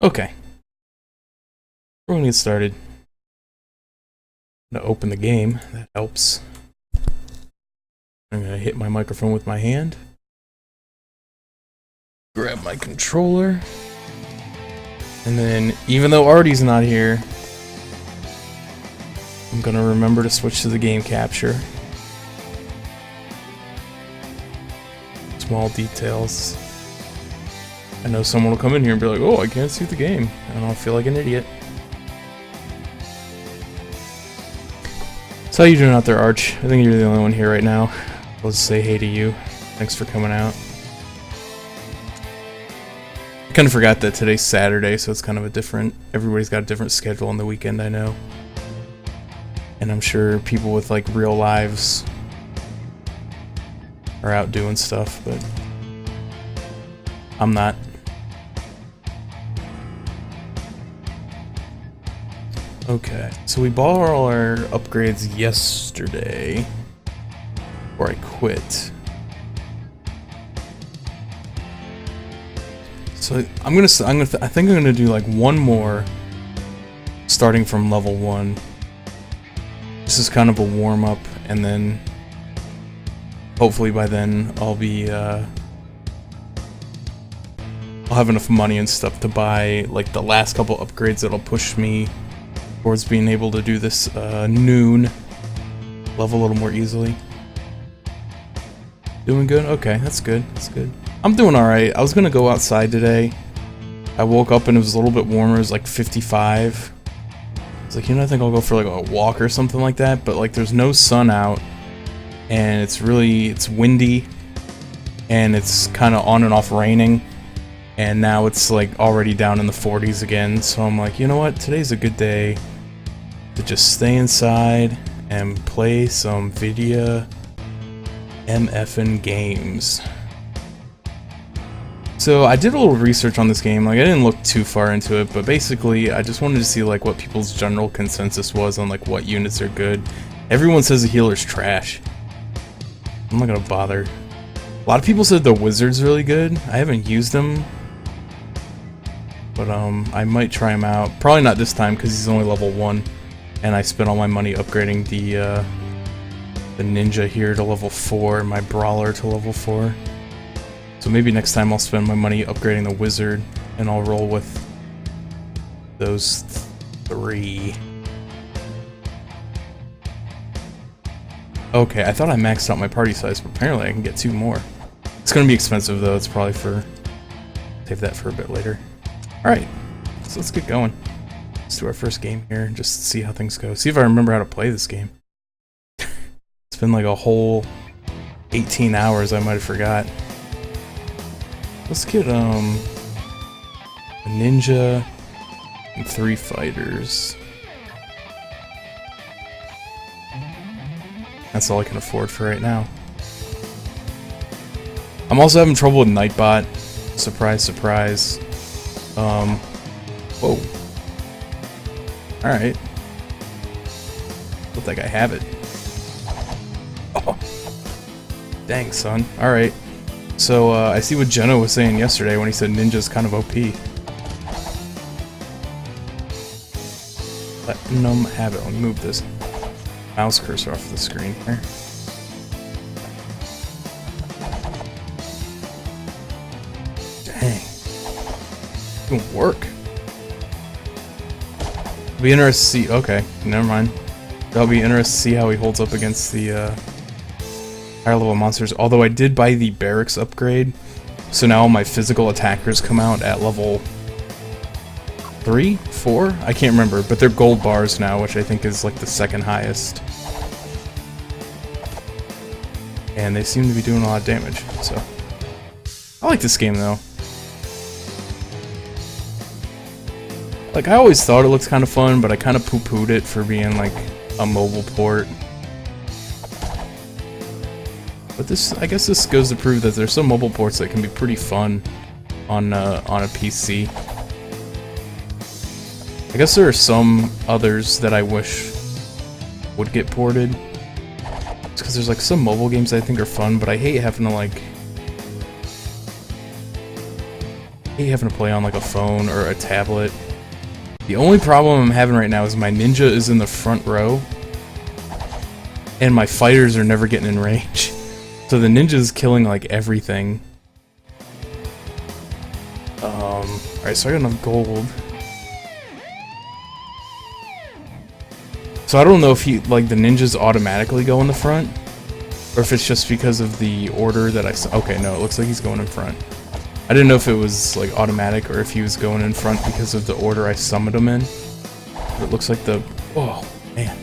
Okay, we're gonna get started. I'm gonna open the game, that helps. I'm gonna hit my microphone with my hand. Grab my controller. And then, even though Artie's not here, I'm gonna remember to switch to the game capture. Small details. I know someone will come in here and be like, oh, I can't see the game. And I'll feel like an idiot. So how you doing out there, Arch? I think you're the only one here right now. Let's say hey to you. Thanks for coming out. I kind of forgot that today's Saturday, so it's kind of a different... Everybody's got a different schedule on the weekend, I know. And I'm sure people with, like, real lives are out doing stuff, but... I'm not. Okay, so we bought all our upgrades yesterday, before I quit. So I think I'm gonna do like one more, starting from level 1. This is kind of a warm up, and then hopefully by then I'll be I'll have enough money and stuff to buy like the last couple upgrades that'll push me towards being able to do this noon level a little more easily. Doing good? Okay, that's good. That's good. I'm doing alright. I was gonna go outside today. I woke up and it was a little bit warmer. It was like 55. I was like, you know, I think I'll go for like a walk or something like that. But like, there's no sun out, and it's windy, and it's kind of on and off raining. And now it's like already down in the 40s again. So I'm like, you know what? Today's a good day to just stay inside and play some video MFing games. So I did a little research on this game. Like, I didn't look too far into it, but basically I just wanted to see like what people's general consensus was on like what units are good. Everyone says the healer's trash. I'm not gonna bother. A lot of people said the wizard's really good. I haven't used him, but I might try him out. Probably not this time because he's only level 1, and I spent all my money upgrading the ninja here to level 4 and my brawler to level 4. So maybe next time I'll spend my money upgrading the wizard, and I'll roll with those 3. Okay, I thought I maxed out my party size, but apparently I can get 2 more. It's gonna be expensive though. It's probably for... save that for a bit later. Alright, so let's get going. Let's do our first game here, just to see how things go. See if I remember how to play this game. It's been like a whole 18 hours, I might have forgot. Let's get, a ninja and 3 fighters. That's all I can afford for right now. I'm also having trouble with Nightbot. Surprise, surprise. Whoa. Alright. Looked like I have it. Oh. Dang, son. Alright. So, I see what Jenna was saying yesterday when he said ninja's kind of OP. Platinum have it. Let me move this mouse cursor off the screen here. Dang. Doing work. It'll be interesting to see. Okay, never mind. That'll be interesting to see how he holds up against the higher level monsters. Although I did buy the barracks upgrade, so now all my physical attackers come out at level 3? 4? I can't remember, but they're gold bars now, which I think is like the second highest. And they seem to be doing a lot of damage, so... I like this game though. Like, I always thought it looked kind of fun, but I kind of poo-pooed it for being like a mobile port. But this, I guess this goes to prove that there's some mobile ports that can be pretty fun on a PC. I guess there are some others that I wish would get ported. It's because there's like some mobile games I think are fun, but I hate having to like hate having to play on like a phone or a tablet. The only problem I'm having right now is my ninja is in the front row, and my fighters are never getting in range. So the ninja's killing like everything. Alright, so I got enough gold. So I don't know if like the ninjas automatically go in the front, or if it's just because of the order that okay, no, it looks like he's going in front. I didn't know if it was like automatic or if he was going in front because of the order I summoned him in. But it looks like oh man.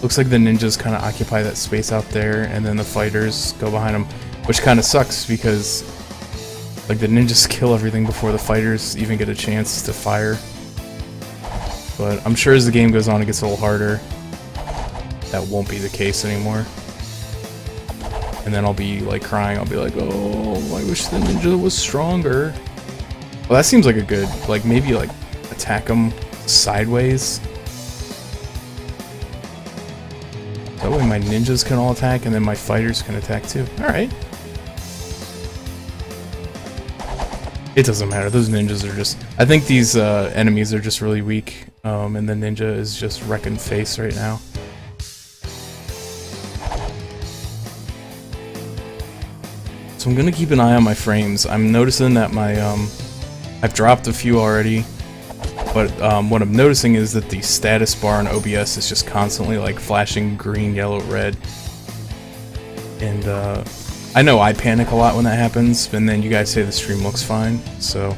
Looks like the ninjas kind of occupy that space out there, and then the fighters go behind them, which kind of sucks because like the ninjas kill everything before the fighters even get a chance to fire. But I'm sure as the game goes on, it gets a little harder. That won't be the case anymore. And then I'll be like crying. I'll be like, oh, I wish the ninja was stronger. Well, that seems like a good, like maybe like attack them sideways. That way my ninjas can all attack and then my fighters can attack too. Alright. It doesn't matter. Those ninjas are just... I think these enemies are just really weak. And the ninja is just wrecking face right now. So I'm gonna keep an eye on my frames. I'm noticing that my... I've dropped a few already. But what I'm noticing is that the status bar on OBS is just constantly like flashing green, yellow, red. And I know I panic a lot when that happens, and then you guys say the stream looks fine, so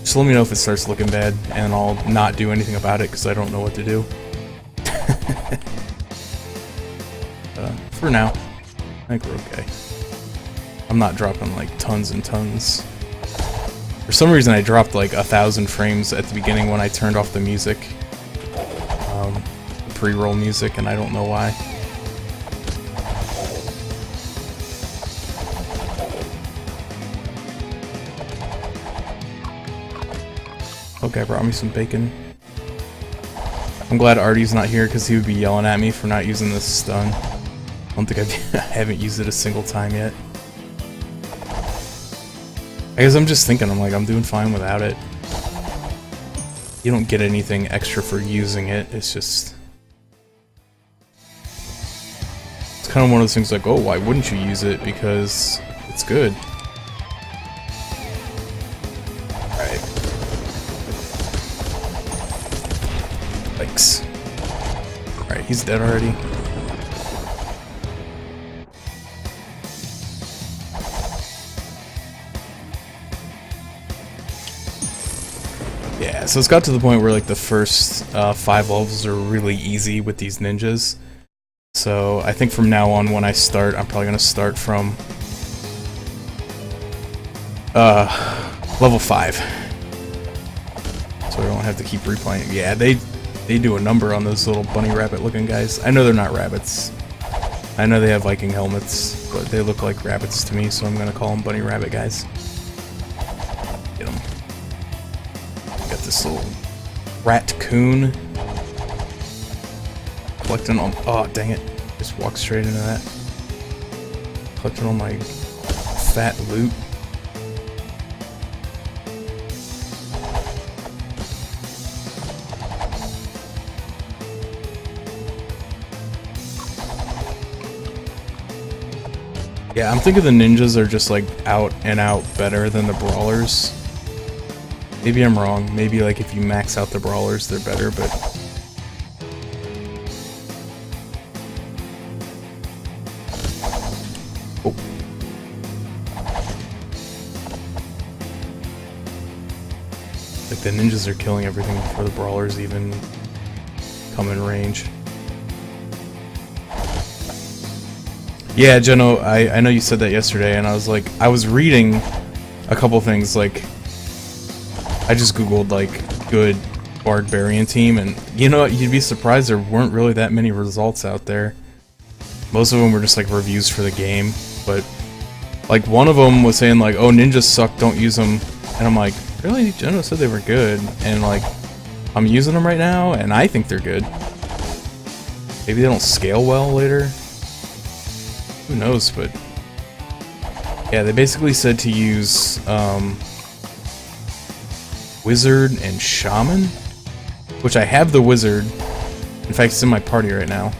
just let me know if it starts looking bad, and I'll not do anything about it because I don't know what to do. For now, I think we're okay. I'm not dropping like tons and tons. For some reason I dropped like 1,000 frames at the beginning when I turned off the music. The pre-roll music, and I don't know why. Okay, brought me some bacon. I'm glad Artie's not here because he would be yelling at me for not using this stun. I don't think I haven't used it a single time yet. I guess I'm just thinking, I'm doing fine without it. You don't get anything extra for using it, it's just... It's kind of one of those things like, oh, why wouldn't you use it? Because it's good. Alright. Thanks. Alright, he's dead already. Yeah, so it's got to the point where like the first 5 levels are really easy with these ninjas. So I think from now on when I start, I'm probably gonna start from level 5. So I don't have to keep replaying. Yeah, they do a number on those little bunny rabbit looking guys. I know they're not rabbits. I know they have Viking helmets, but they look like rabbits to me, so I'm gonna call them bunny rabbit guys. Get them. Got this little rat-coon. Collecting all... Oh, dang it. Just walk straight into that. Collecting all my fat loot. Yeah, I'm thinking the ninjas are just like out and out better than the brawlers. Maybe I'm wrong. Maybe like if you max out the brawlers, they're better, but... Oh. Like the ninjas are killing everything before the brawlers even come in range. Yeah, Jeno, I know you said that yesterday, and I was like, I was reading a couple things, like, I just googled, like, good Bardbarian team, and you know what, you'd be surprised there weren't really that many results out there. Most of them were just, like, reviews for the game, but, like, one of them was saying, like, oh, ninjas suck, don't use them, and I'm like, really? Jeno said they were good, and, like, I'm using them right now, and I think they're good. Maybe they don't scale well later? Who knows, but Yeah, they basically said to use Wizard and Shaman, which I have the Wizard. In fact, it's in my party right now.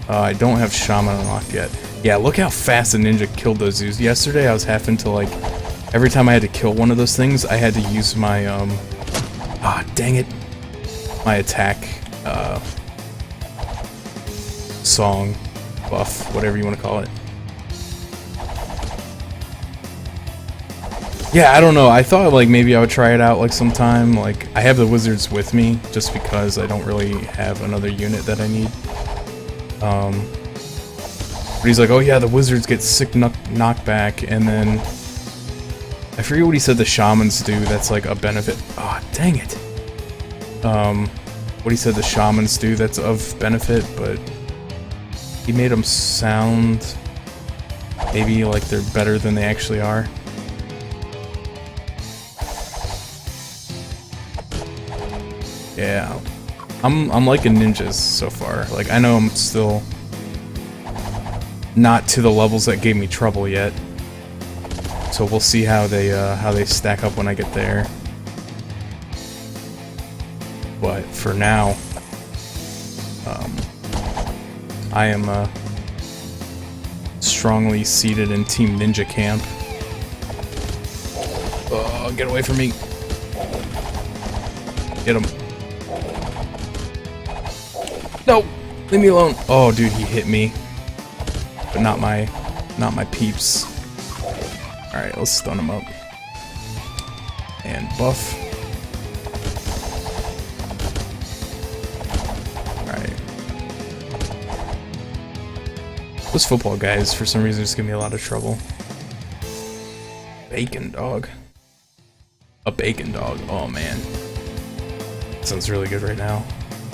I don't have Shaman unlocked yet. Yeah, look how fast a ninja killed those zoos. Yesterday, I was having to, like, every time I had to kill one of those things, I had to use my, dang it. My attack, song, buff, whatever you want to call it. Yeah, I don't know. I thought, like, maybe I would try it out, like, sometime. Like, I have the wizards with me, just because I don't really have another unit that I need. But he's like, oh yeah, the wizards get sick knockback, and then... I forget what he said the shamans do, that's, like, a benefit. Ah, dang it. What he said the shamans do that's of benefit, but... He made them sound... maybe, like, they're better than they actually are. Yeah, I'm liking ninjas so far. Like, I know I'm still not to the levels that gave me trouble yet, so we'll see how they stack up when I get there. But for now, I am strongly seated in Team Ninja camp. Oh, get away from me! Get him. No! Leave me alone! Oh, dude, he hit me. But not my peeps. Alright, let's stun him up. And buff. Alright. Those football guys, for some reason, just give me a lot of trouble. Bacon dog. A bacon dog. Oh, man. Sounds really good right now.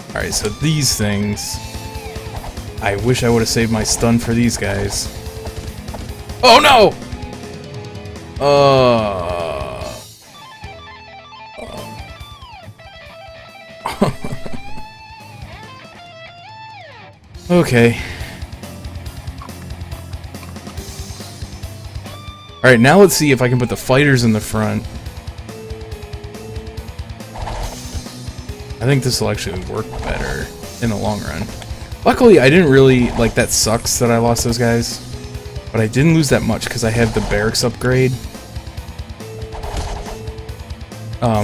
Alright, so these things... I wish I would have saved my stun for these guys. Oh no! Okay. Alright, now let's see if I can put the fighters in the front. I think this will actually work better in the long run. Luckily, I didn't really, like, that sucks that I lost those guys. But I didn't lose that much because I have the barracks upgrade.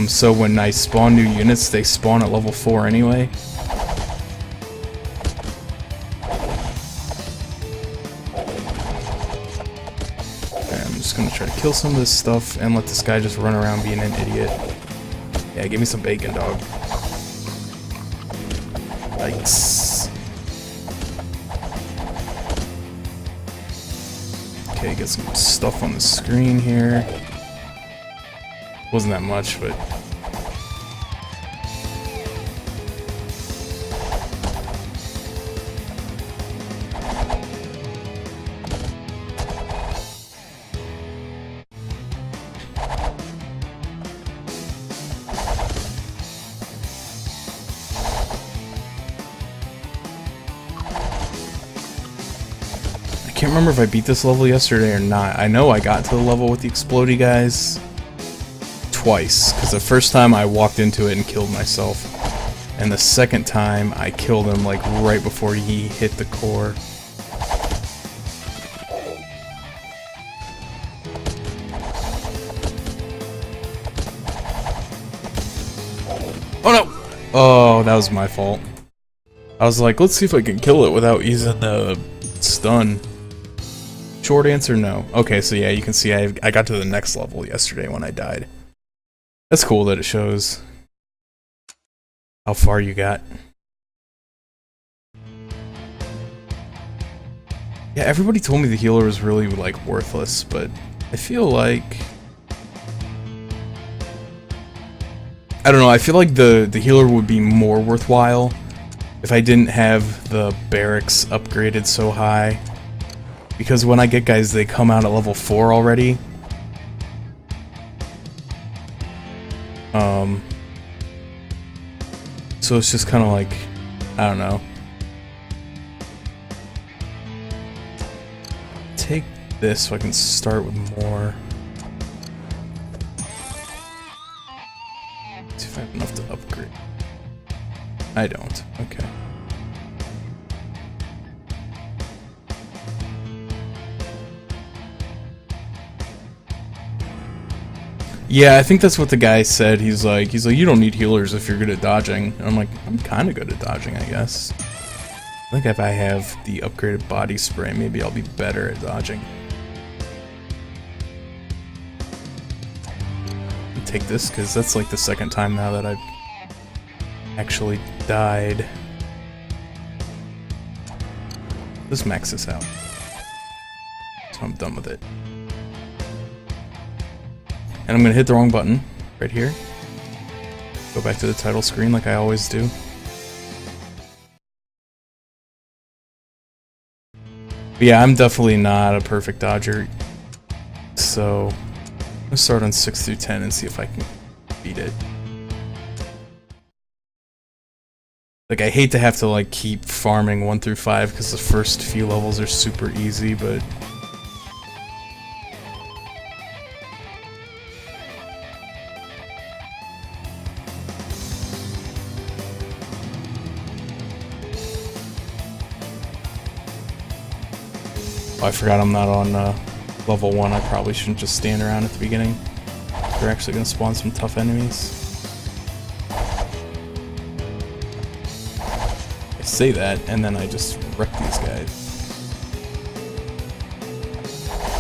So when I spawn new units, they spawn at level 4 anyway. Okay, I'm just gonna try to kill some of this stuff and let this guy just run around being an idiot. Yeah, give me some bacon, dog. Yikes. Okay, get some stuff on the screen here. Wasn't that much, but... I can't remember if I beat this level yesterday or not. I know I got to the level with the explodey guys twice, because the first time I walked into it and killed myself, and the second time I killed him like right before he hit the core. Oh no! Oh, that was my fault. I was like, let's see if I can kill it without using the stun. Short answer, no. Okay, so yeah, you can see I got to the next level yesterday when I died. That's cool that it shows how far you got. Yeah, everybody told me the healer was really, like, worthless, but I feel like... I don't know, I feel like the healer would be more worthwhile if I didn't have the barracks upgraded so high. Because when I get guys, they come out at level 4 already. So it's just kind of like, I don't know. Take this so I can start with more. See if I have enough to upgrade. I don't. Okay. Yeah, I think that's what the guy said. He's like, you don't need healers if you're good at dodging. And I'm like, I'm kind of good at dodging, I guess. I think if I have the upgraded body spray, maybe I'll be better at dodging. I'll take this, because that's like the second time now that I've actually died. Let's max this out. So I'm done with it. And I'm gonna hit the wrong button right here. Go back to the title screen like I always do. But yeah, I'm definitely not a perfect dodger. So I'm gonna start on 6 through 10 and see if I can beat it. Like, I hate to have to like keep farming 1 through 5 because the first few levels are super easy, but oh, I forgot I'm not on level 1. I probably shouldn't just stand around at the beginning. They're actually going to spawn some tough enemies. I say that, and then I just wreck these guys.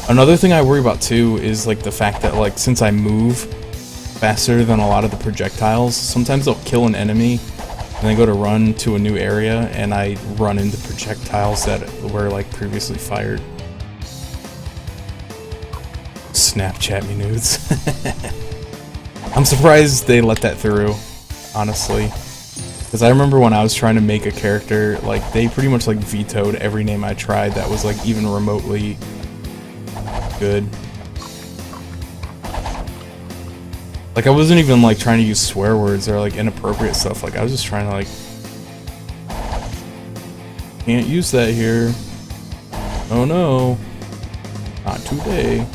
Another thing I worry about too is like the fact that like since I move faster than a lot of the projectiles, sometimes they'll kill an enemy and then go to run to a new area and I run into projectiles that were like previously fired. Snapchat me nudes. I'm surprised they let that through, honestly. Because I remember when I was trying to make a character, like, they pretty much, like, vetoed every name I tried that was, like, even remotely good. Like, I wasn't even, like, trying to use swear words or, like, inappropriate stuff. Like, I was just trying to, like, can't use that here. Oh, no. Not today.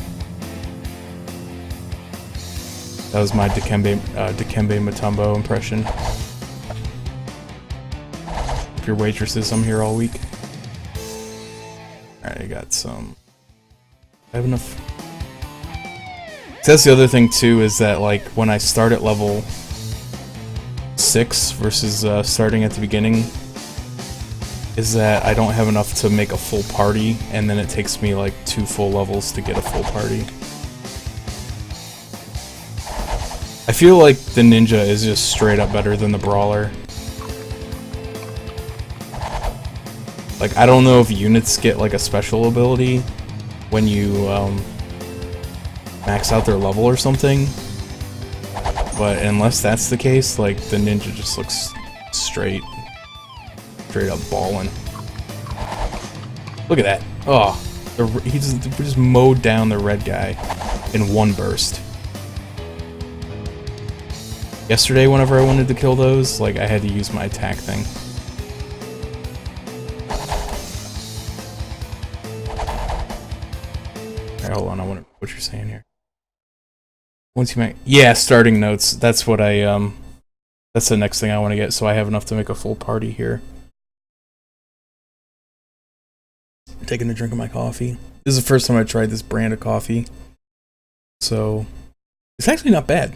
That was my Dikembe Mutombo impression. If your waitresses, I'm here all week. Alright, I got some. I have enough. So that's the other thing too, is that like when I start at level 6 versus starting at the beginning, is that I don't have enough to make a full party, and then it takes me like 2 full levels to get a full party. I feel like the ninja is just straight up better than the brawler. Like, I don't know if units get like a special ability when you max out their level or something, but unless that's the case, like the ninja just looks straight up ballin'. Look at that! Oh, he just mowed down the red guy in one burst. Yesterday, whenever I wanted to kill those, like, I had to use my attack thing. Alright, hold on, I wonder what you're saying here. Once you make... Yeah, starting notes. That's what I, that's the next thing I want to get, so I have enough to make a full party here. I'm taking a drink of my coffee. This is the first time I tried this brand of coffee. So, it's actually not bad.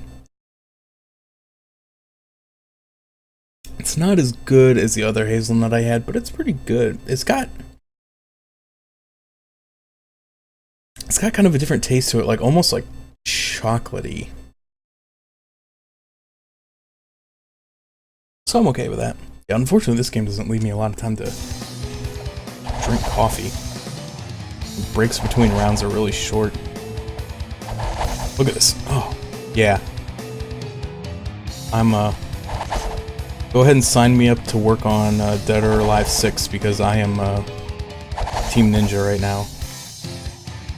It's not as good as the other hazelnut I had, but it's pretty good. It's got kind of a different taste to it, like almost like chocolatey. So I'm okay with that. Yeah, unfortunately this game doesn't leave me a lot of time to drink coffee. The breaks between rounds are really short. Look at this. Oh, yeah. Go ahead and sign me up to work on Dead or Alive 6 because I am Team Ninja right now.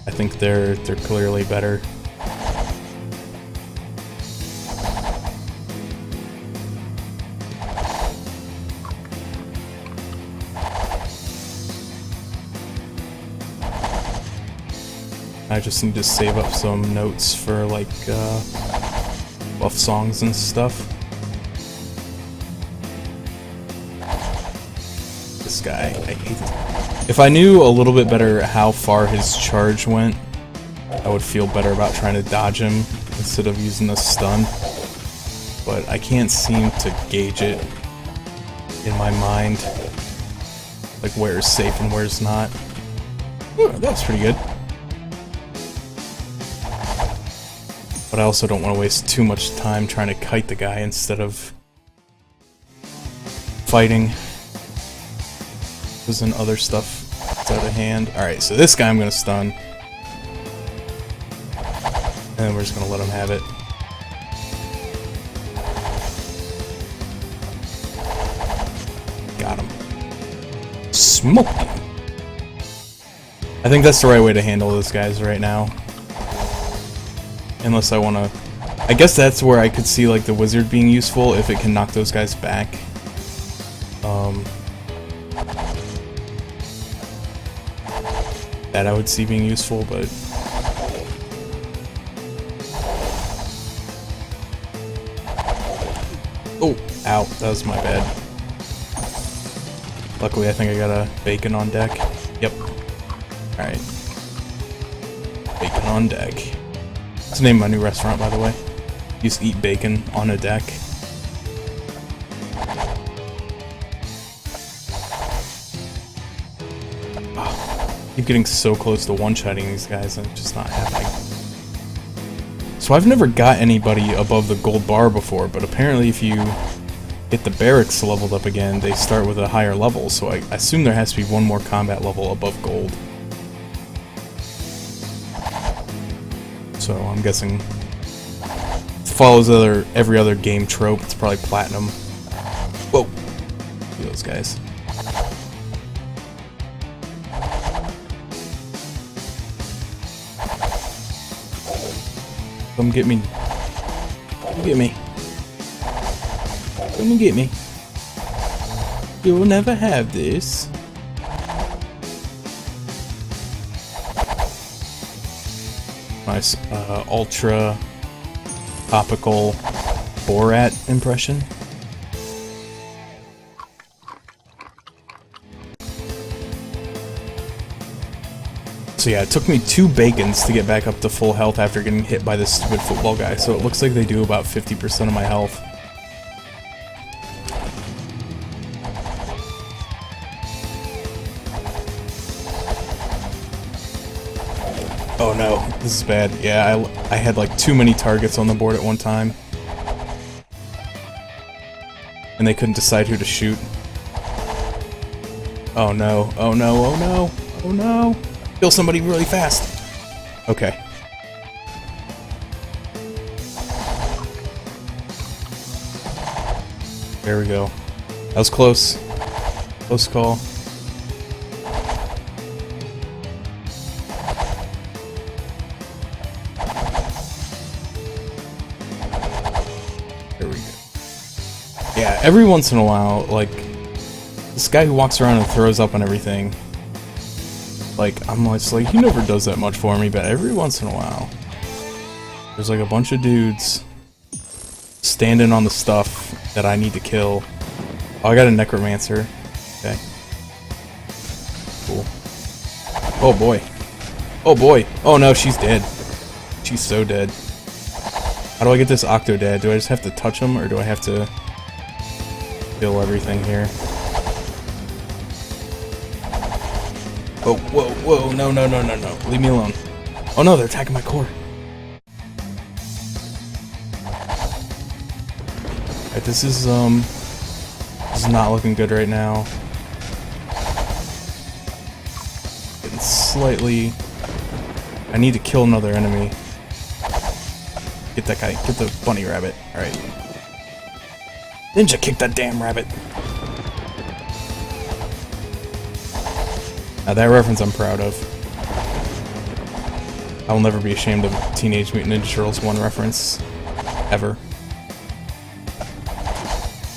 I think they're clearly better. I just need to save up some notes for like buff songs and stuff. This guy, I hate him. If I knew a little bit better how far his charge went, I would feel better about trying to dodge him instead of using a stun. But I can't seem to gauge it in my mind, like where's safe and where's not. Ooh, that was pretty good. But I also don't want to waste too much time trying to kite the guy instead of fighting. Because then other stuff is out of hand. Alright, so this guy I'm going to stun. And then we're just going to let him have it. Got him. Smoke him. I think that's the right way to handle those guys right now. Unless I want to... I guess that's where I could see like the wizard being useful if it can knock those guys back. That I would see being useful, but... Oh, ow, that was my bad. Luckily I think I got a bacon on deck. Yep. Alright. Bacon on deck. That's the name of my new restaurant, by the way. Just eat bacon on a deck. Keep getting so close to one-shotting these guys, and it's just not happening. So I've never got anybody above the gold bar before, but apparently if you get the barracks leveled up again, they start with a higher level, so I assume there has to be one more combat level above gold. So I'm guessing it follows every other game trope. It's probably platinum. Whoa! Look at those guys. Come get me. Come get me. Come and get me. You'll never have this. Nice, ultra topical Borat impression. So yeah, it took me 2 bacons to get back up to full health after getting hit by this stupid football guy, so it looks like they do about 50% of my health. Oh no, this is bad. Yeah, I had like too many targets on the board at one time. And they couldn't decide who to shoot. Oh no, oh no, oh no, oh no. Kill somebody really fast. Okay. There we go. That was close. Close call. There we go. Yeah, every once in a while, like, this guy who walks around and throws up on everything, like, I'm just like, he never does that much for me, but every once in a while, there's like a bunch of dudes standing on the stuff that I need to kill. Oh, I got a necromancer. Okay. Cool. Oh boy. Oh boy. Oh no, she's dead. She's so dead. How do I get this Octo dead? Do I just have to touch him, or do I have to kill everything here? Oh, whoa, whoa, no, no, no, no, no. Leave me alone. Oh no, they're attacking my core. Alright, this is not looking good right now. Getting slightly... I need to kill another enemy. Get that guy, get the bunny rabbit. Alright. Ninja kick that damn rabbit. Now that reference I'm proud of. I will never be ashamed of Teenage Mutant Ninja Turtles 1 reference. Ever.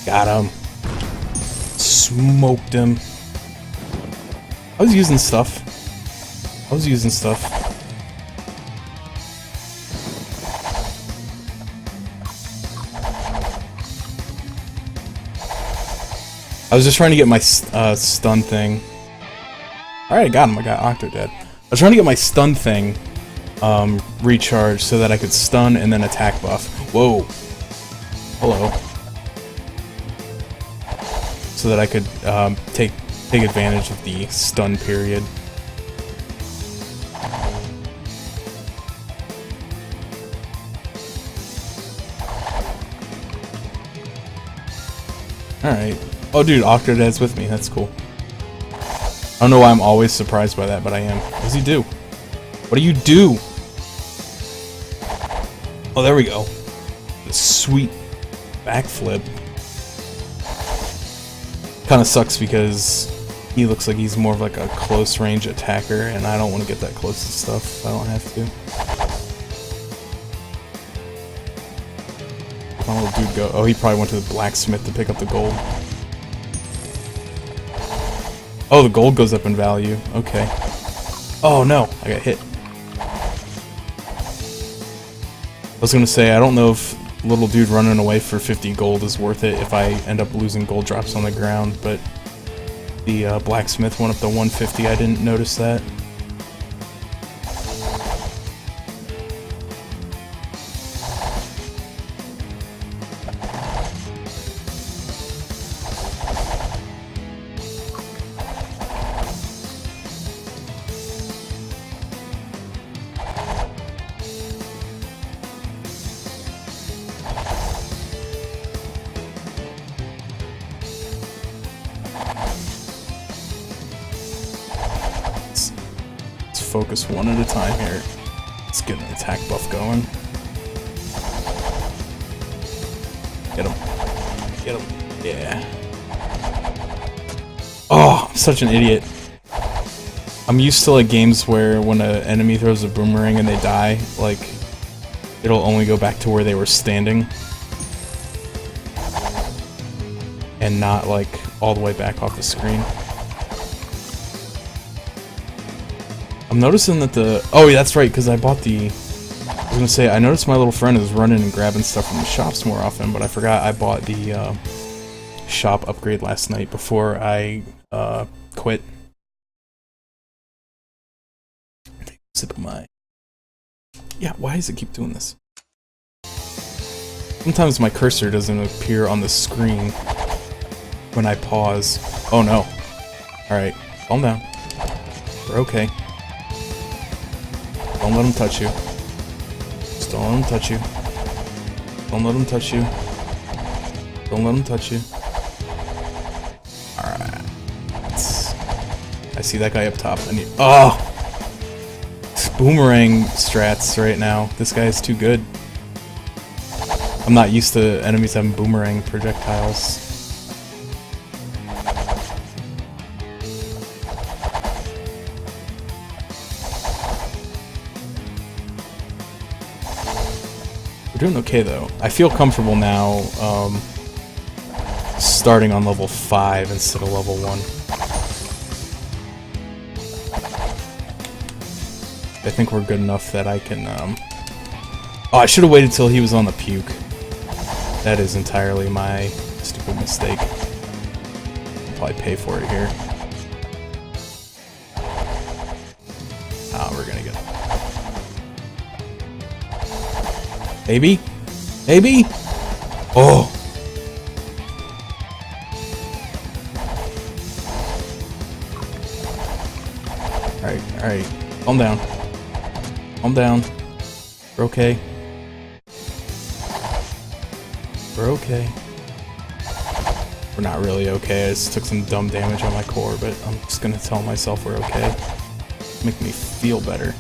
Got him. Smoked him. I was using stuff. I was just trying to get my stun thing. Alright, I got him. I got Octodad. I was trying to get my stun thing recharged so that I could stun and then attack buff. Whoa. Hello. So that I could take advantage of the stun period. Alright. Oh dude, Octodad's with me, that's cool. I don't know why I'm always surprised by that, but I am. What does he do? What do you do? Oh, there we go. The sweet backflip. Kinda sucks because he looks like he's more of like a close range attacker, and I don't want to get that close to stuff if I don't have to. My little dude go. Oh, he probably went to the blacksmith to pick up the gold. Oh, the gold goes up in value. Okay. Oh no, I got hit. I was gonna say, I don't know if little dude running away for 50 gold is worth it if I end up losing gold drops on the ground, but the blacksmith went up to 150, I didn't notice that. Focus one at a time here. Let's get an attack buff going. Get him. Get him. Yeah. Oh, I'm such an idiot. I'm used to like games where when an enemy throws a boomerang and they die, like it'll only go back to where they were standing. And not like all the way back off the screen. I'm noticing that the... Oh, yeah, that's right, because I bought the... I was gonna say, I noticed my little friend is running and grabbing stuff from the shops more often, but I forgot I bought the shop upgrade last night before I quit. Take a sip of my... Yeah, why does it keep doing this? Sometimes my cursor doesn't appear on the screen when I pause. Oh no. Alright, calm down. We're okay. Don't let him touch you. Just don't let him touch you. Don't let him touch you. Don't let him touch you. Alright. I see that guy up top. I need... Oh! It's boomerang strats right now. This guy is too good. I'm not used to enemies having boomerang projectiles. We're doing okay though. I feel comfortable now starting on level 5 instead of level 1. I think we're good enough that I can Oh, I should have waited till he was on the puke. That is entirely my stupid mistake. I'll probably pay for it here. Ah, we're gonna get... Maybe? Maybe? Oh! Alright, alright. Calm down. Calm down. We're okay. We're okay. We're not really okay. I just took some dumb damage on my core, but I'm just gonna tell myself we're okay. Make me feel better.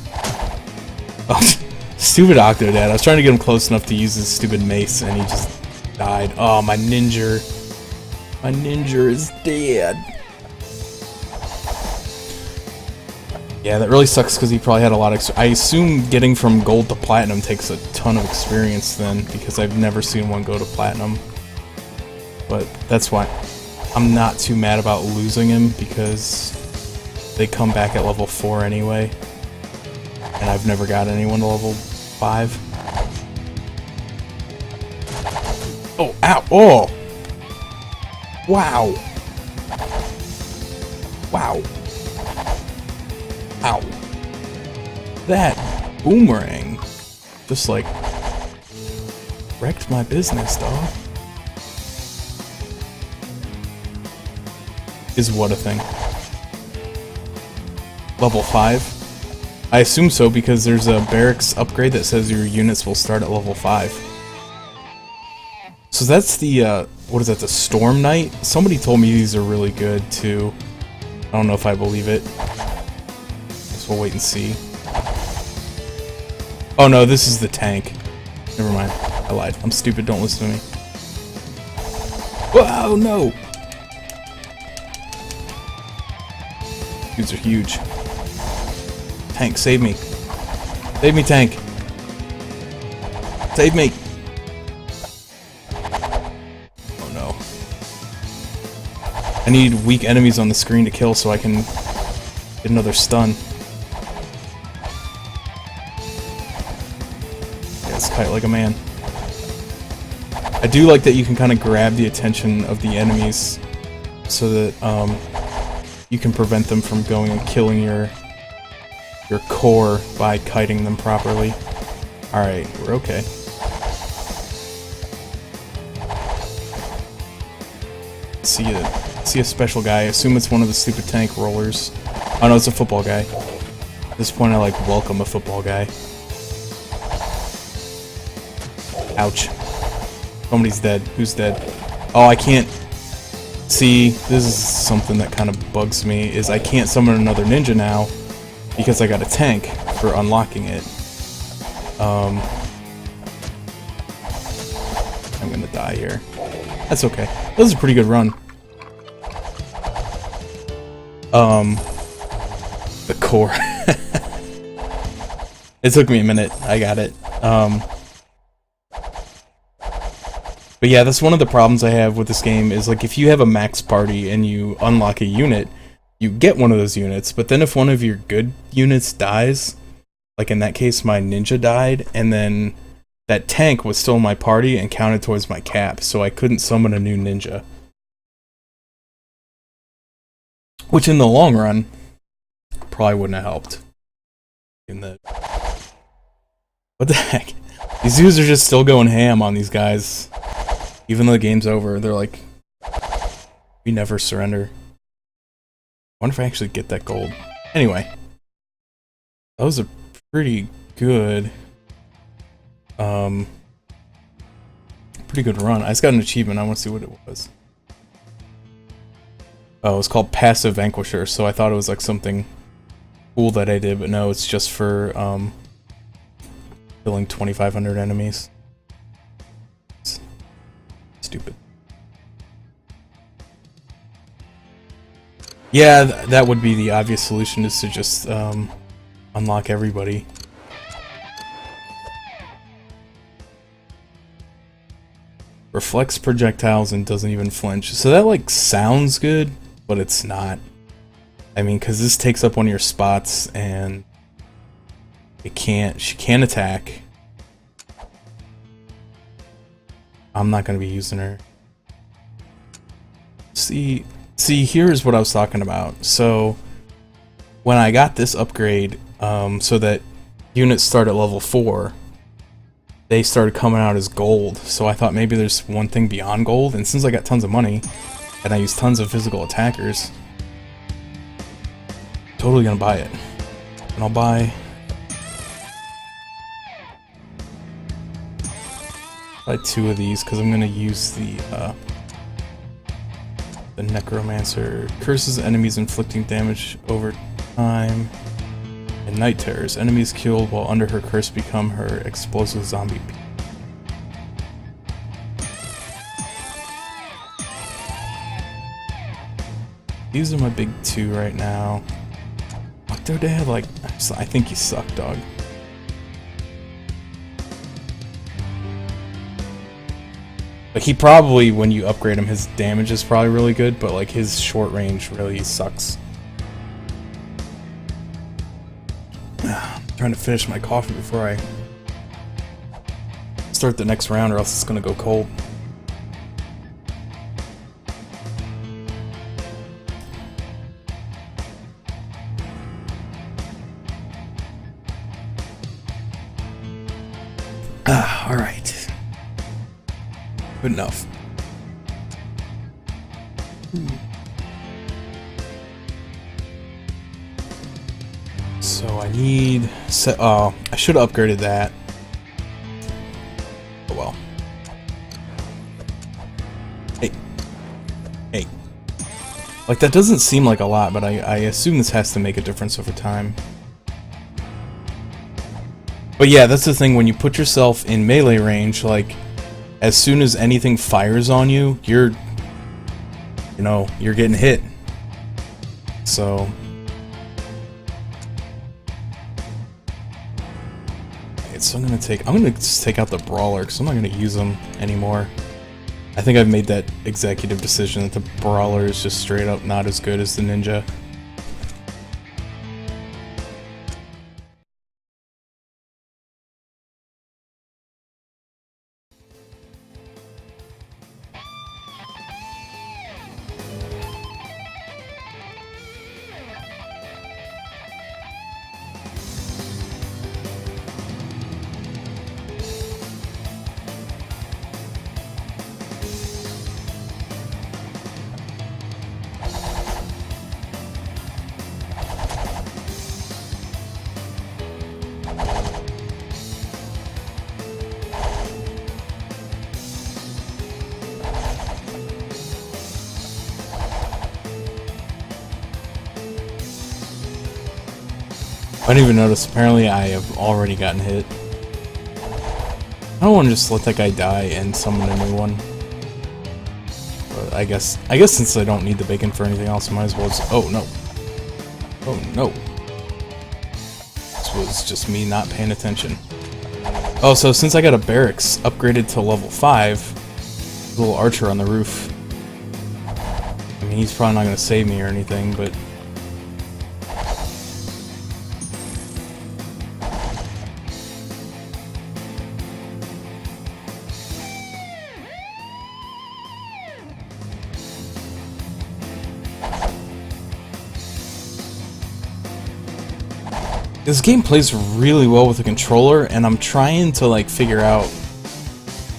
Oh. Stupid Octodad. I was trying to get him close enough to use his stupid mace, and he just died. Oh, my ninja. My ninja is dead. Yeah, that really sucks because he probably had a lot of... I assume getting from gold to platinum takes a ton of experience then, because I've never seen one go to platinum. But that's why I'm not too mad about losing him, because they come back at level 4 anyway. And I've never got anyone to level 5. Oh, ow! Oh! Wow! Wow. Ow. That boomerang just like wrecked my business, dog. Is what a thing. Level 5? I assume so because there's a barracks upgrade that says your units will start at level 5. So that's the, what is that, the Storm Knight? Somebody told me these are really good too. I don't know if I believe it. Guess we'll wait and see. Oh no, this is the tank. Never mind. I lied. I'm stupid, don't listen to me. Whoa, no! Dudes are huge. Tank, save me. Save me, tank. Save me. Oh no. I need weak enemies on the screen to kill so I can get another stun. Yeah, let's kite like a man. I do like that you can kind of grab the attention of the enemies so that you can prevent them from going and killing your core by kiting them properly. Alright, we're okay. See a special guy. I assume it's one of the stupid tank rollers. Oh no, it's a football guy. At this point I like welcome a football guy. Ouch. Somebody's dead. Who's dead? Oh, I can't... See, this is something that kind of bugs me, is I can't summon another ninja now because I got a tank for unlocking it. I'm gonna die here. That's okay. That was a pretty good run. The core. It took me a minute. I got it. But yeah, that's one of the problems I have with this game, is like if you have a max party and you unlock a unit, you get one of those units, but then if one of your good units dies, like in that case my ninja died, and then that tank was still in my party and counted towards my cap, so I couldn't summon a new ninja. Which in the long run, probably wouldn't have helped. What the heck? These dudes are just still going ham on these guys. Even though the game's over, they're like, we never surrender. I wonder if I actually get that gold. Anyway. That was a pretty good... pretty good run. I just got an achievement, I want to see what it was. Oh, it was called Passive Vanquisher, so I thought it was like something cool that I did, but no, it's just for, killing 2,500 enemies. Stupid. Yeah, that would be the obvious solution, is to just unlock everybody. Reflects projectiles and doesn't even flinch. So that like sounds good, but it's not. I mean, because this takes up one of your spots and she can't attack. I'm not going to be using her. See, here's what I was talking about. So, when I got this upgrade, so that units start at level 4, they started coming out as gold. So I thought maybe there's one thing beyond gold, and since I got tons of money, and I use tons of physical attackers, totally gonna buy it. And I'll buy... two of these, because I'm going to use the Necromancer. Curses enemies inflicting damage over time. And Night Terrors. Enemies killed while under her curse become her explosive zombie. These are my big two right now. Octodad, like, I think you suck, dog. Like, he probably, when you upgrade him, his damage is probably really good, but like his short range really sucks. I'm trying to finish my coffee before I start the next round, or else it's gonna go cold. Good enough. So I need... I should have upgraded that. Oh well. Hey. Hey. Like, that doesn't seem like a lot, but I assume this has to make a difference over time. But yeah, that's the thing, when you put yourself in melee range, like, as soon as anything fires on you, you're getting hit. So... So I'm gonna just take out the brawler because I'm not gonna use them anymore. I think I've made that executive decision that the brawler is just straight up not as good as the ninja. I didn't even notice. Apparently I have already gotten hit. I don't want to just let that guy die and summon a new one. But I guess since I don't need the bacon for anything else, I might as well just... Oh, no. Oh, no. This was just me not paying attention. Oh, so since I got a barracks upgraded to level 5, little archer on the roof. I mean, he's probably not going to save me or anything, but... This game plays really well with the controller, and I'm trying to like figure out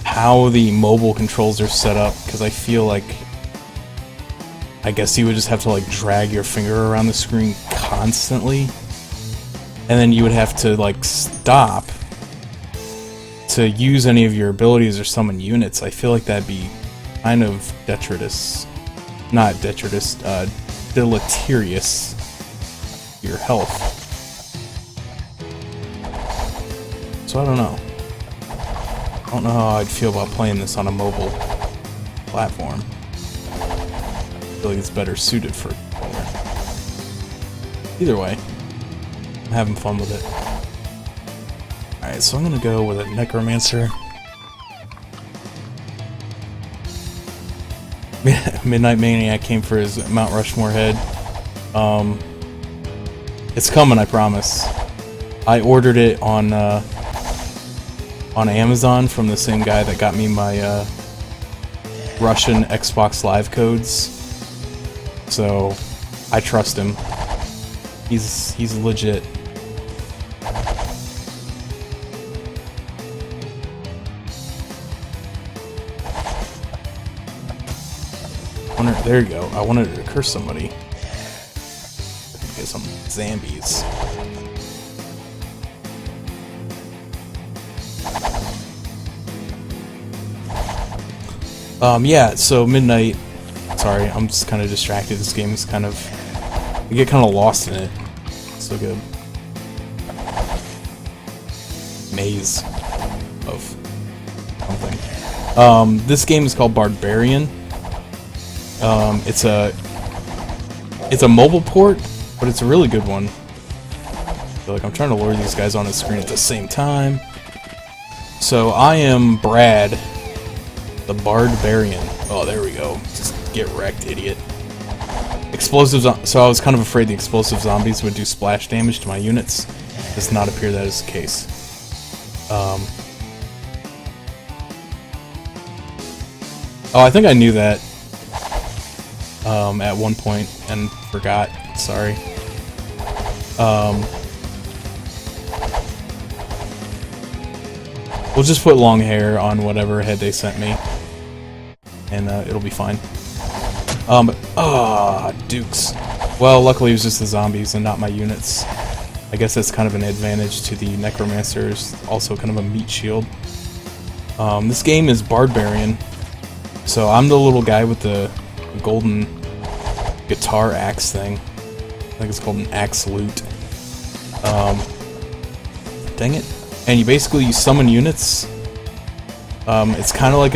how the mobile controls are set up, because I feel like I guess you would just have to like drag your finger around the screen constantly, and then you would have to like stop to use any of your abilities or summon units. I feel like that'd be kind of deleterious to your health. So I don't know. I don't know how I'd feel about playing this on a mobile platform. I feel like it's better suited for controller. Either way, I'm having fun with it. Alright, so I'm gonna go with a Necromancer. Midnight Maniac came for his Mount Rushmore head. It's coming, I promise. I ordered it on Amazon from the same guy that got me my Russian Xbox Live codes, so I trust him. He's legit. There you go. I wanted to curse somebody. Get some zombies. Yeah, so Midnight... Sorry, I'm just kind of distracted. This game is kind of... I get kind of lost in it. It's so good. Maze of something. This game is called Bardbarian. It's a mobile port, but it's a really good one. I feel like I'm trying to lure these guys on the screen at the same time. So I am Brad, the Bardbarian. Oh, there we go. Just get wrecked, idiot. Explosives. So I was kind of afraid the explosive zombies would do splash damage to my units. It does not appear that is the case. Oh, I think I knew that at one point and forgot. Sorry. We'll just put long hair on whatever head they sent me. and it'll be fine. Dukes. Well, luckily it was just the zombies and not my units. I guess that's kind of an advantage to the necromancers, also kind of a meat shield. This game is Bardbarian, so I'm the little guy with the golden guitar axe thing. I think it's called an axe loot. Dang it. And you summon units. It's kind of like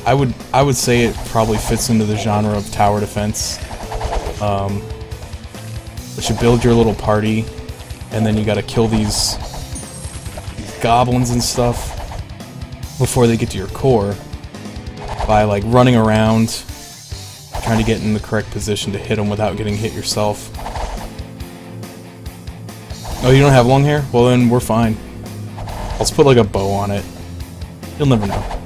I would say it probably fits into the genre of tower defense. But you build your little party, and then you gotta kill these goblins and stuff before they get to your core by like running around trying to get in the correct position to hit them without getting hit yourself. Oh, you don't have long hair? Well then we're fine. Let's put like a bow on it. You'll never know.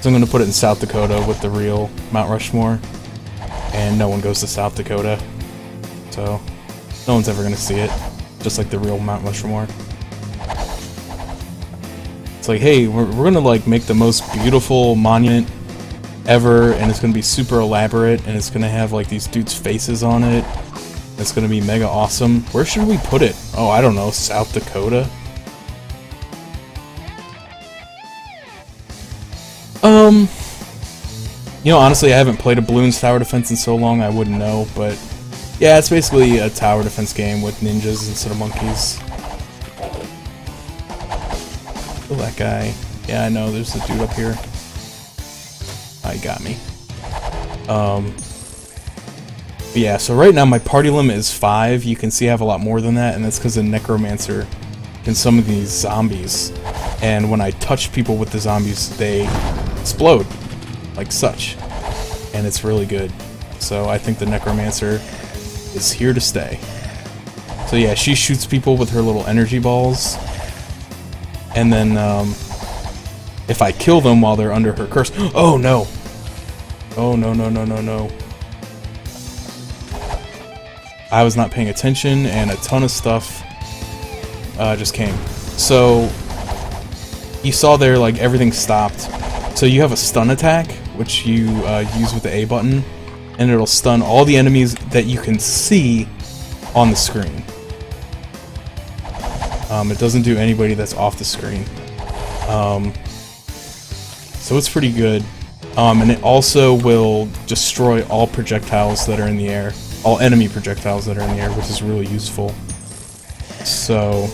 So I'm gonna put it in South Dakota with the real Mount Rushmore, and no one goes to South Dakota, so no one's ever gonna see it, just like the real Mount Rushmore. It's like, hey, we're gonna like make the most beautiful monument ever, and it's gonna be super elaborate, and it's gonna have like these dudes' faces on it. It's gonna be mega awesome. Where should we put it? Oh, I don't know, South Dakota? You know, honestly, I haven't played a Bloons Tower Defense in so long, I wouldn't know, but yeah, it's basically a tower defense game with ninjas instead of monkeys. Kill that guy. Yeah, I know, there's a dude up here. Oh, he got me. But yeah, so right now my party limit is 5. You can see I have a lot more than that, and that's because the Necromancer can summon these zombies. And when I touch people with the zombies, they explode. Like such. And it's really good. So I think the Necromancer is here to stay. So yeah, she shoots people with her little energy balls. And then, if I kill them while they're under her curse... Oh no! Oh no no no no no. I was not paying attention, and a ton of stuff just came. So, you saw there, like, everything stopped. So you have a stun attack, which you use with the A button, and it'll stun all the enemies that you can see on the screen. It doesn't do anybody that's off the screen. So it's pretty good. And it also will destroy all projectiles that are in the air. All enemy projectiles that are in the air, which is really useful. So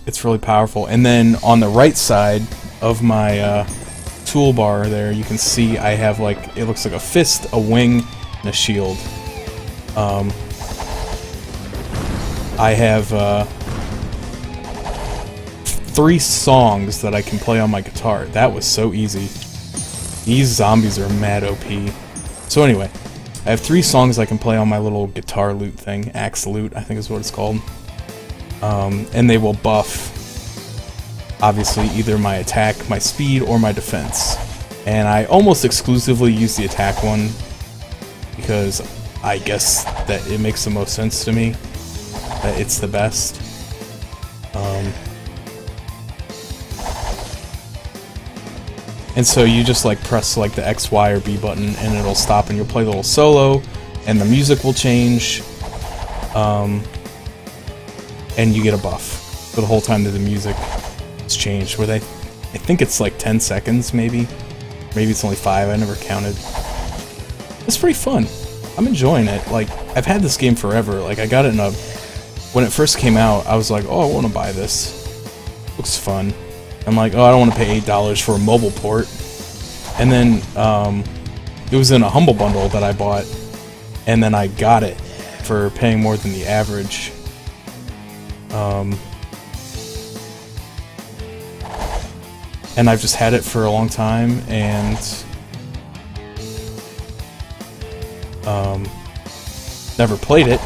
it's really powerful. And then on the right side of my toolbar there, you can see I have, like, it looks like a fist, a wing, and a shield. I have 3 songs that I can play on my guitar. That was so easy. These zombies are mad OP. So anyway, I have 3 songs I can play on my little guitar lute thing. Axe lute, I think is what it's called. And they will buff, obviously, either my attack, my speed, or my defense. And I almost exclusively use the attack one, because I guess that it makes the most sense to me, that it's the best. And so you just like press like the X, Y, or B button, and it'll stop, and you'll play the little solo, and the music will change, and you get a buff for the whole time that the music is changed. I think it's like 10 seconds, maybe it's only 5. I never counted. It's pretty fun. I'm enjoying it. Like, I've had this game forever. Like, I got it when it first came out, I was like, oh, I want to buy this. Looks fun. I'm like, oh, I don't want to pay $8 for a mobile port. And then, it was in a Humble Bundle that I bought, and then I got it for paying more than the average. And I've just had it for a long time, and never played it.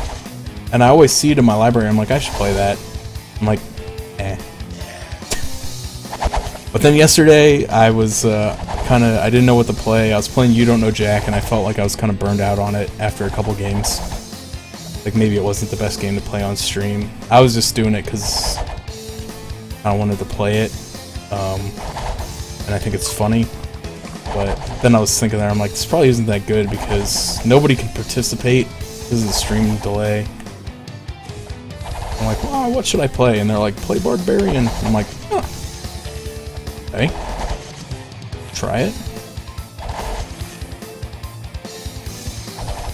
And I always see it in my library, I'm like, I should play that. I'm like, eh. But then yesterday, I was I didn't know what to play. I was playing You Don't Know Jack, and I felt like I was kind of burned out on it after a couple games. Like, maybe it wasn't the best game to play on stream. I was just doing it because I wanted to play it. and I think it's funny. But then I was thinking that I'm like, this probably isn't that good because nobody can participate because of the streaming delay. I'm like, oh, what should I play? And they're like, play Bardbarian. I'm like, oh. Okay. Try it.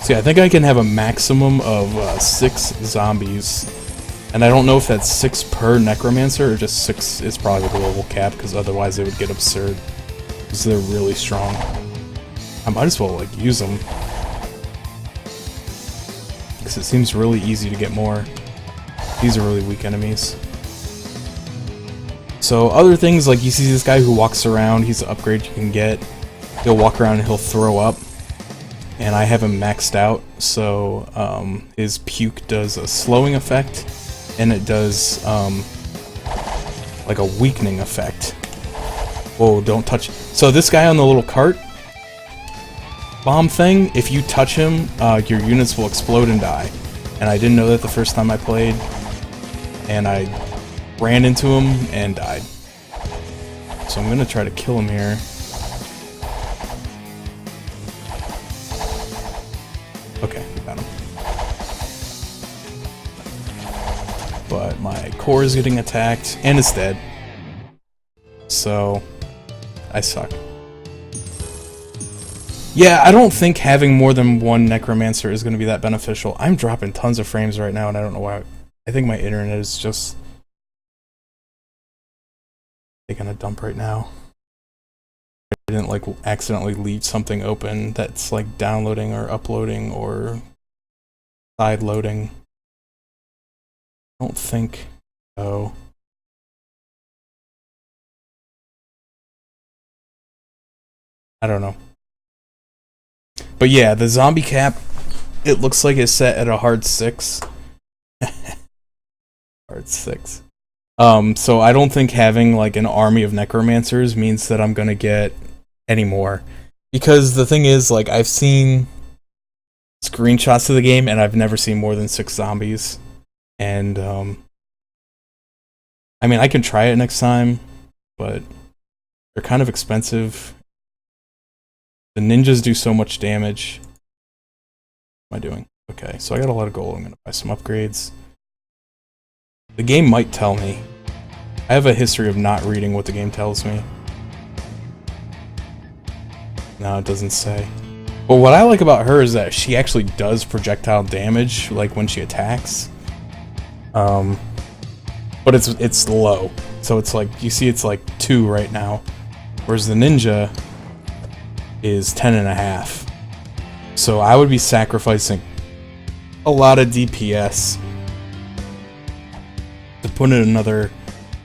See, I think I can have a maximum of 6 zombies. And I don't know if that's 6 per necromancer or just 6 is probably the global cap, because otherwise it would get absurd. Because they're really strong. I might as well, like, use them. Because it seems really easy to get more. These are really weak enemies. So other things, like you see this guy who walks around, he's an upgrade you can get. He'll walk around and he'll throw up. And I have him maxed out, so his puke does a slowing effect, and it does like a weakening effect. Whoa, don't touch. So this guy on the little cart bomb thing, if you touch him, your units will explode and die. And I didn't know that the first time I played, and I ran into him and died. So I'm gonna try to kill him here. Okay, we got him. But my core is getting attacked, and it's dead. So, I suck. Yeah, I don't think having more than one necromancer is going to be that beneficial. I'm dropping tons of frames right now, and I don't know why. I think my internet is just taking a dump right now. I didn't like accidentally leave something open that's like downloading or uploading or side loading. I don't think so. I don't know. But yeah, the zombie cap, it looks like it's set at a hard 6. Hard 6. So I don't think having like an army of necromancers means that I'm gonna get any more. Because the thing is, like, I've seen screenshots of the game and I've never seen more than 6 zombies. And I mean, I can try it next time, but they're kind of expensive. The ninjas do so much damage. What am I doing? Okay, so I got a lot of gold. I'm gonna buy some upgrades. The game might tell me. I have a history of not reading what the game tells me. No, it doesn't say. But what I like about her is that she actually does projectile damage, like when she attacks. But it's low. So it's like, you see it's like 2 right now. Whereas the ninja is 10.5. So I would be sacrificing a lot of DPS to put in another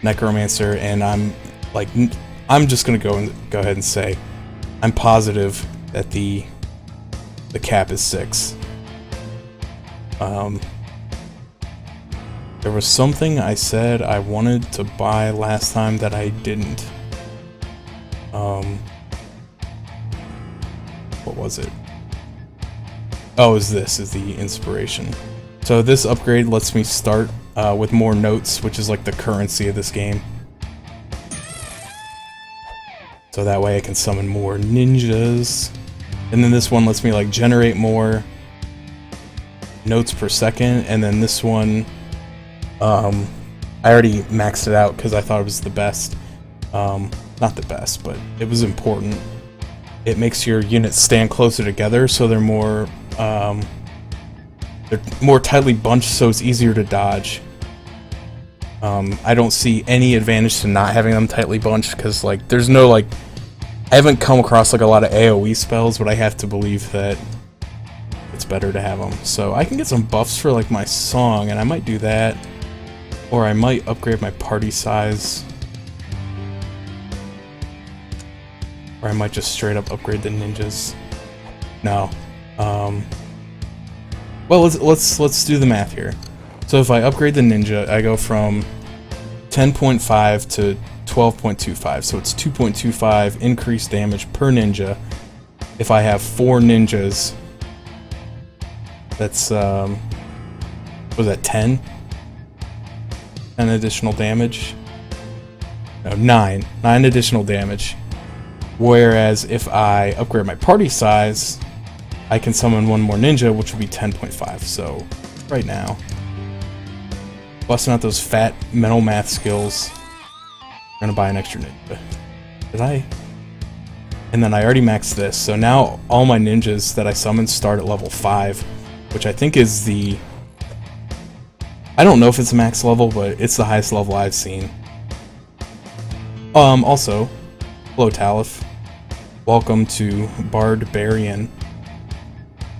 necromancer, and I'm like, I'm just gonna go ahead and say I'm positive that the cap is 6. There was something I said I wanted to buy last time that I didn't. What was it? Oh, is the inspiration. So this upgrade lets me start with more notes, which is like the currency of this game. So that way I can summon more ninjas. And then this one lets me like generate more notes per second. And then this one, I already maxed it out because I thought it was the best. Not the best, but it was important. It makes your units stand closer together, so they're more tightly bunched, so it's easier to dodge. I don't see any advantage to not having them tightly bunched, because like there's no like, I haven't come across like a lot of AoE spells, but I have to believe that it's better to have them. So I can get some buffs for like my song, and I might do that, or I might upgrade my party size. Or I might just straight up upgrade the ninjas. No. Well, let's do the math here. So if I upgrade the ninja, I go from 10.5 to 12.25. So it's 2.25 increased damage per ninja. If I have 4 ninjas, that's what was that, 10? 10 additional damage? No, 9 additional damage. Whereas if I upgrade my party size, I can summon one more ninja, which would be 10.5. So right now, busting out those fat mental math skills, I'm gonna buy an extra ninja. Did I? And then I already maxed this, so now all my ninjas that I summon start at level 5, which I think is the... I don't know if it's max level, but it's the highest level I've seen. Also, hello Talif. Welcome to Bardbarian.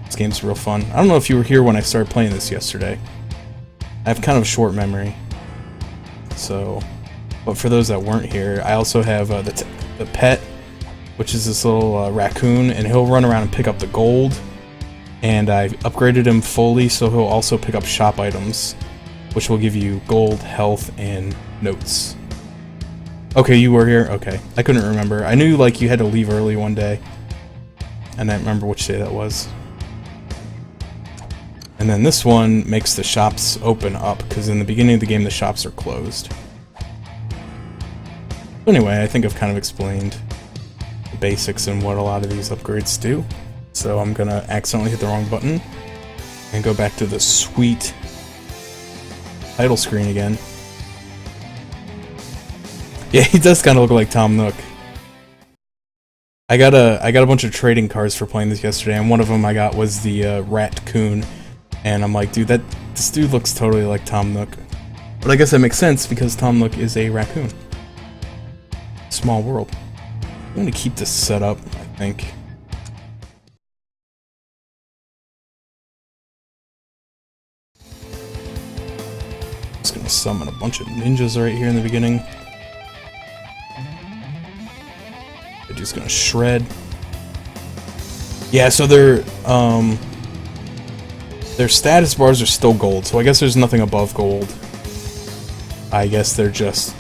This game's real fun. I don't know if you were here when I started playing this yesterday. I have kind of a short memory. So, but for those that weren't here, I also have the pet, which is this little raccoon, and he'll run around and pick up the gold. And I upgraded him fully, so he'll also pick up shop items, which will give you gold, health, and notes. Okay, you were here? Okay. I couldn't remember. I knew, like, you had to leave early one day. And I don't remember which day that was. And then this one makes the shops open up, because in the beginning of the game, the shops are closed. Anyway, I think I've kind of explained the basics and what a lot of these upgrades do. So I'm gonna accidentally hit the wrong button and go back to the sweet title screen again. Yeah, he does kind of look like Tom Nook. I got a bunch of trading cards for playing this yesterday, and one of them I got was the Rat-coon, and I'm like, dude, this dude looks totally like Tom Nook. But I guess that makes sense because Tom Nook is a raccoon. Small world. I'm gonna keep this set up, I think. Just gonna summon a bunch of ninjas right here in the beginning. They're just gonna shred. Yeah, so their status bars are still gold, so I guess there's nothing above gold. I guess they're just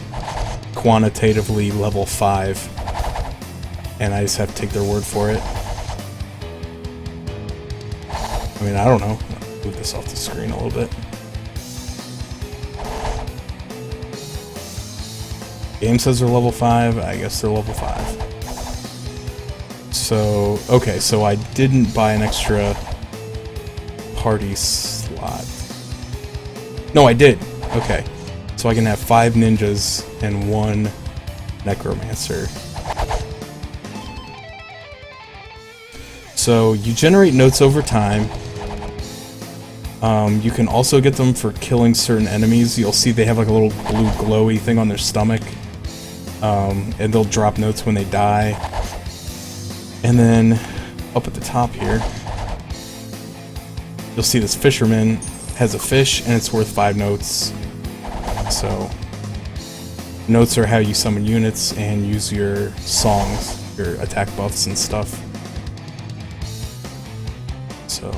quantitatively level 5. And I just have to take their word for it. I mean, I don't know. I'll move this off the screen a little bit. Game says they're level 5. I guess they're level 5. So, okay, so I didn't buy an extra party slot. No, I did. Okay. So I can have 5 ninjas and 1 necromancer. So you generate notes over time. You can also get them for killing certain enemies. You'll see they have like a little blue glowy thing on their stomach. And they'll drop notes when they die. And then up at the top here, you'll see this fisherman has a fish and it's worth 5 notes. So notes are how you summon units and use your songs, your attack buffs and stuff. So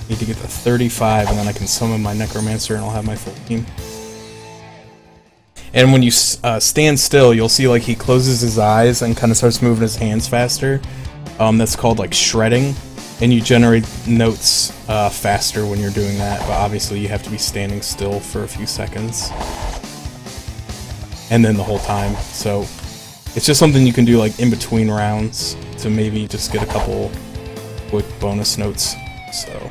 need to get to 35 and then I can summon my necromancer and I'll have my full team. And when you stand still, you'll see like he closes his eyes and kind of starts moving his hands faster. That's called like shredding, and you generate notes faster when you're doing that, but obviously you have to be standing still for a few seconds. And then the whole time. So it's just something you can do like in between rounds to maybe just get a couple quick bonus notes. So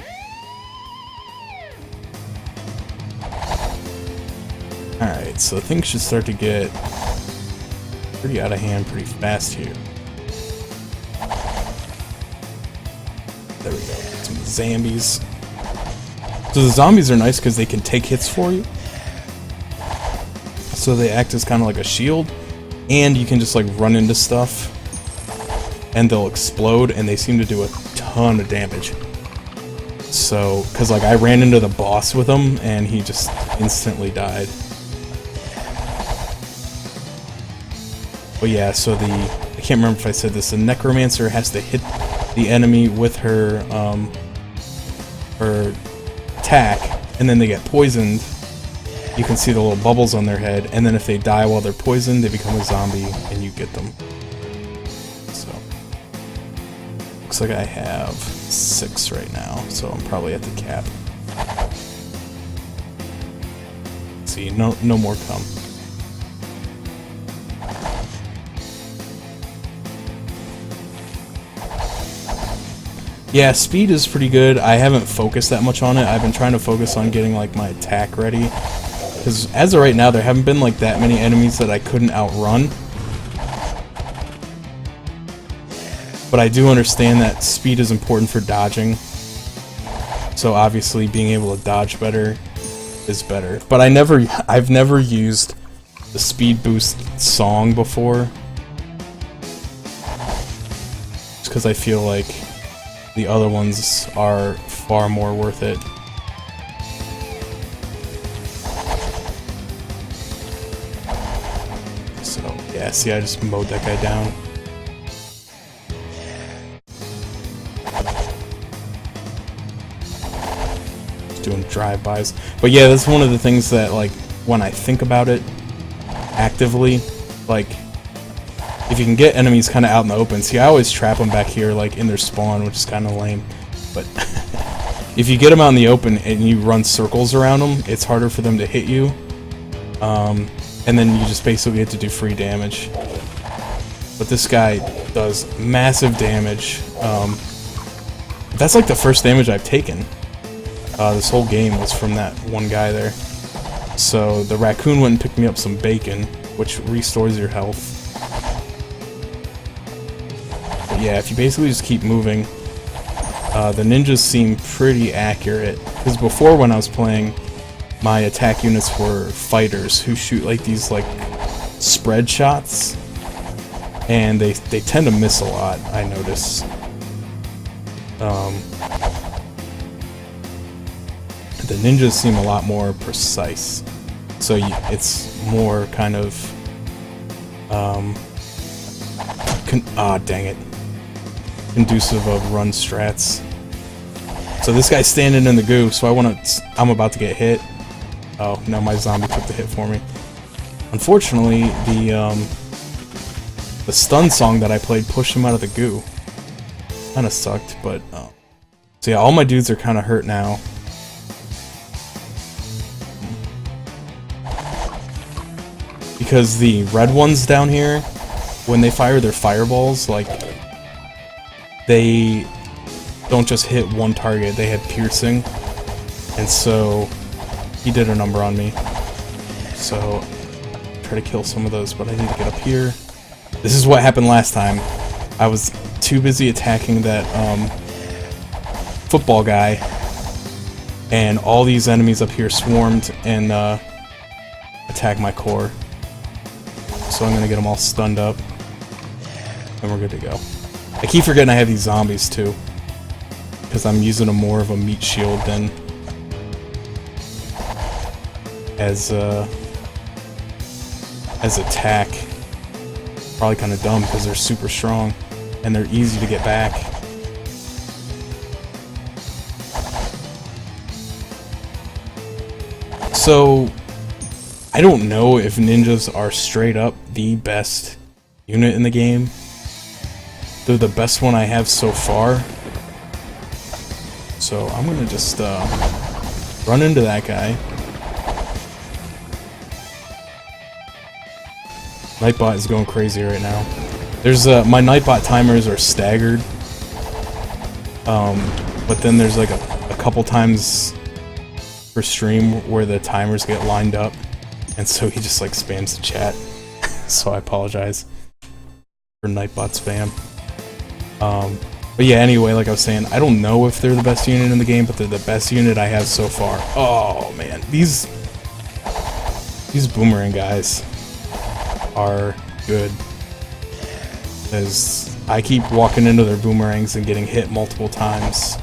alright, so things should start to get pretty out of hand pretty fast here. There we go. Some zombies. So the zombies are nice because they can take hits for you. So they act as kind of like a shield. And you can just like run into stuff. And they'll explode and they seem to do a ton of damage. So, because like I ran into the boss with them and he just instantly died. But yeah, so I can't remember if I said this, the necromancer has to hit the enemy with her attack, and then they get poisoned. You can see the little bubbles on their head, and then if they die while they're poisoned, they become a zombie, and you get them. So, looks like I have 6 right now, so I'm probably at the cap. See, no more come. Yeah, speed is pretty good. I haven't focused that much on it. I've been trying to focus on getting like my attack ready. Because as of right now, there haven't been like that many enemies that I couldn't outrun. But I do understand that speed is important for dodging. So obviously being able to dodge better is better. But I've never used the speed boost song before. Just because I feel like the other ones are far more worth it. So, yeah, see, I just mowed that guy down. Just doing drive-bys. But yeah, that's one of the things that, like, when I think about it actively, like, if you can get enemies kind of out in the open, see, I always trap them back here, like, in their spawn, which is kind of lame, but if you get them out in the open and you run circles around them, it's harder for them to hit you, and then you just basically get to do free damage. But this guy does massive damage. That's like the first damage I've taken. This whole game was from that one guy there. So the raccoon went and picked me up some bacon, which restores your health. But yeah, if you basically just keep moving, the ninjas seem pretty accurate. Because before, when I was playing, my attack units were fighters who shoot like these like spread shots, and they tend to miss a lot, I notice. The ninjas seem a lot more precise, so it's more kind of dang it, conducive of run strats. So this guy's standing in the goo, so I'm about to get hit. Oh no, my zombie took the hit for me. Unfortunately, the stun song that I played pushed him out of the goo. Kinda sucked, but so yeah, all my dudes are kinda hurt now. Because the red ones down here, when they fire their fireballs, like, they don't just hit one target, they have piercing. And so he did a number on me. So try to kill some of those, but I need to get up here. This is what happened last time. I was too busy attacking that football guy, and all these enemies up here swarmed and attacked my core. So I'm gonna get them all stunned up, and we're good to go. I keep forgetting I have these zombies too, because I'm using them more of a meat shield than as attack. Probably kind of dumb because they're super strong and they're easy to get back. So I don't know if ninjas are straight up the best unit in the game. They're the best one I have so far. So I'm gonna just run into that guy. Nightbot is going crazy right now. There's my Nightbot timers are staggered, but then there's like a couple times per stream where the timers get lined up, and so he just like spams the chat. So I apologize for Nightbot spam. But yeah, anyway, like I was saying, I don't know if they're the best unit in the game, but they're the best unit I have so far. Oh man, these boomerang guys are good, as I keep walking into their boomerangs and getting hit multiple times.